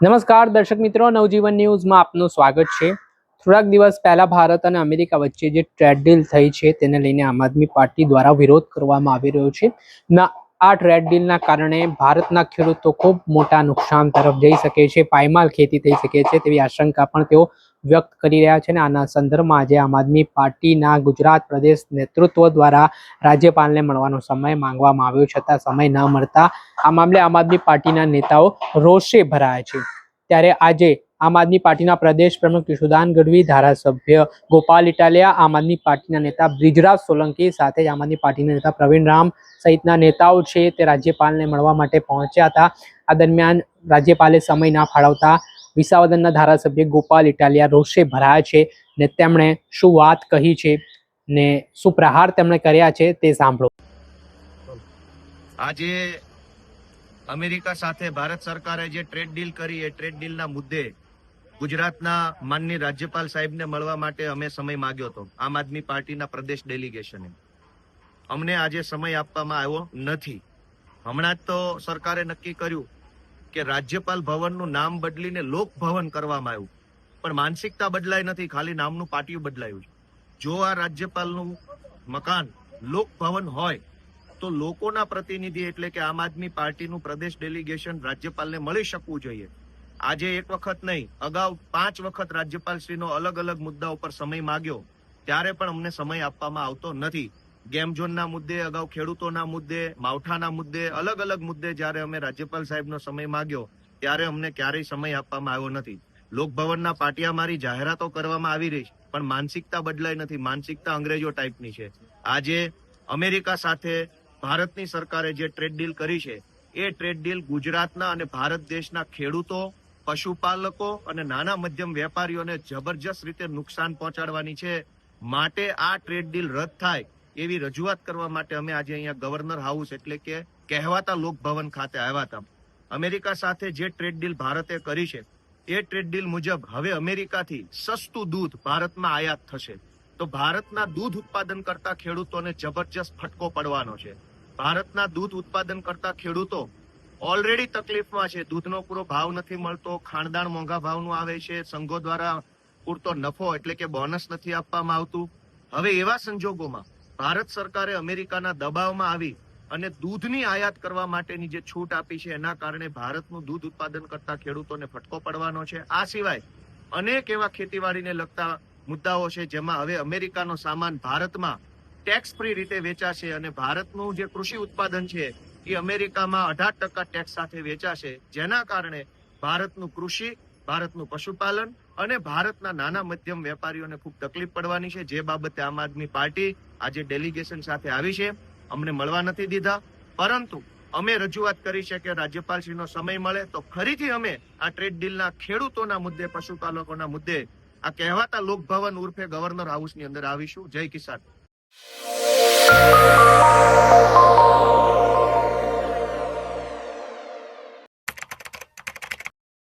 નમસ્કાર દર્શક મિત્રો, નવજીવન ન્યૂઝમાં આપનું સ્વાગત છે। થોડાક દિવસ પહેલા ભારત અને અમેરિકા વચ્ચે જે ટ્રેડ ડીલ થઈ છે તેને લઈને આમ આદમી પાર્ટી દ્વારા વિરોધ કરવામાં આવી રહ્યો છે। આ ટ્રેડ ડીલના કારણે ભારતના ખેડૂતો ખૂબ મોટા નુકસાન તરફ જઈ શકે છે, પાયમાલ ખેતી થઈ શકે છે તેવી આશંકા પણ તેઓ વ્યક્ત કરી રહ્યા છે। અને આના સંદર્ભમાં આજે આમ આદમી પાર્ટીના ગુજરાત પ્રદેશ નેતૃત્વ દ્વારા રાજ્યપાલને મળવાનો સમય માંગવામાં આવ્યો, છતાં સમય ન મળતા આ મામલે આમ આદમી પાર્ટીના નેતાઓ રોષે ભરાયા છે। ત્યારે આજે આમ આદમી પાર્ટીના પ્રદેશ પ્રમુખ યશુદાન ગઢવી, ધારાસભ્ય ગોપાલ ઇટાલિયા, આમ આદમી પાર્ટીના નેતા બ્રિજરાજ સોલંકી સાથે આમ આદમી પાર્ટીના નેતા પ્રવીણ રામ સહિતના નેતાઓ છે તે રાજ્યપાલને મળવા માટે પહોંચ્યા હતા। આ દરમિયાન રાજ્યપાલે સમય ના ફાળવતા વિસાવદરના ધારાસભ્ય ગોપાલ ઇટાલિયા રોષે ભરાયા છે ને તેમણે શું વાત કહી છે ને શું પ્રહાર તેમણે કર્યા છે તે સાંભળો। આજે અમેરિકા સાથે ભારત સરકારે જે ટ્રેડ ડીલ કરી એ ટ્રેડ ડીલના મુદ્દે ગુજરાતના માનનીય રાજ્યપાલ સાહેબને મળવા માટે અમે સમય માંગ્યો હતો। આમ આદમી પાર્ટીના પ્રદેશ ડેલિગેશને અમને આજે સમય આપવામાં આવ્યો નથી। હમણાં જ તો સરકારે નક્કી કર્યું કે રાજ્યપાલ ભવનનું નામ બદલીને લોક ભવન કરવામાં આવ્યું, પણ માનસિકતા બદલાઈ નથી, ખાલી નામનું પાટિયું બદલાયું છે। જો આ રાજ્યપાલનું મકાન લોક ભવન હોય તો લોકોના પ્રતિનિધિ એટલે કે આમ આદમી પાર્ટીનું પ્રદેશ ડેલિગેશન રાજ્યપાલને મળી શકવું જોઈએ। આજે એક વખત નહીં, અગાઉ 5 વખત રાજ્યપાલશ્રીનો અલગ અલગ મુદ્દા ઉપર સમય માંગ્યો, ત્યારે પણ અમને સમય આપવામાં આવતો નથી। ગેમ ઝોનના મુદ્દે, અગાઉ ખેડૂતોના મુદ્દે, માવઠાના મુદ્દે, અલગ અલગ મુદ્દે જ્યારે અમે રાજ્યપાલ સાહેબનો સમય માંગ્યો ત્યારે અમને ક્યારેય સમય આપવામાં આવ્યો નથી। લોકભવનના પાટિયામારી જાહેરાતો કરવામાં આવી રહી છે, પણ માનસિકતા બદલાઈ નથી। માનસિકતા અંગ્રેજો ટાઈપની છે। આજે અમેરિકા સાથે ભારતની સરકારે જે ટ્રેડ ડીલ કરી છે એ ટ્રેડ ડીલ ગુજરાતના અને ભારત દેશના ખેડૂતો, પશુપાલકો અને નાના મધ્યમ વેપારીઓને જબરજસ્ત રીતે નુકસાન પહોંચાડવાની છે। માટે આ ટ્રેડ ડીલ રદ થાય એવી રજૂઆત કરવા માટે અમે આજે અહીંયા ગવર્નર હાઉસ એટલે કે કહેવાતા લોકભવન ખાતે આવ્યા હતા। અમેરિકા સાથે જે ટ્રેડ ડીલ ભારતે કરી છે એ ટ્રેડ ડીલ મુજબ હવે અમેરિકાથી સસ્તું દૂધ ભારતમાં આયાત થશે, તો ભારતના દૂધ ઉત્પાદન કરતા ખેડૂતોને જબરજસ્ત ફટકો પડવાનો છે। ભારતના દૂધ ઉત્પાદન કરતા ખેડૂતો ઓલરેડી તકલીફમાં છે। દૂધનો પૂરો ભાવ નથી મળતો, ખાણદાણ મોંઘા ભાવનું આવે છે, સંઘો દ્વારા પૂરતો નફો એટલે કે બોનસ નથી આપવામાં આવતું। હવે એવા સંજોગોમાં ભારત સરકારે અમેરિકાના દબાવમાં આવી અને દૂધની આયાત કરવા માટેની જે છૂટ આપી છે એના કારણે ભારતનું દૂધ ઉત્પાદન કરતા ખેડૂતોને ફટકો પડવાનો છે। આ સિવાય અનેક એવા ખેતીવાડીને લગતા મુદ્દાઓ છે જેમાં હવે અમેરિકાનો સામાન ભારતમાં ટેક્સ ફ્રી રીતે વેચાશે અને ભારતનું જે કૃષિ ઉત્પાદન છે એ અમેરિકામાં 18% ટેક્સ સાથે વેચાશે, જેના કારણે ભારતનું કૃષિ, ભારતનું પશુપાલન અને ભારતના નાના મધ્યમ વેપારીઓને ખૂબ તકલીફ પડવાની છે। જે બાબતે આમ આદમી પાર્ટી આજે ડેલિગેશન સાથે આવી છે, અમને મળવા નથી દીધા, પરંતુ અમે રજૂઆત કરી છે કે રાજ્યપાલશ્રીનો સમય મળે તો ફરીથી અમે આ ટ્રેડ ડીલના ખેડૂતોના મુદ્દે, પશુપાલકોના મુદ્દે આ કહેવાતા લોકભવન ઉર્ફે ગવર્નર હાઉસની અંદર આવીશું। જય કિસાન।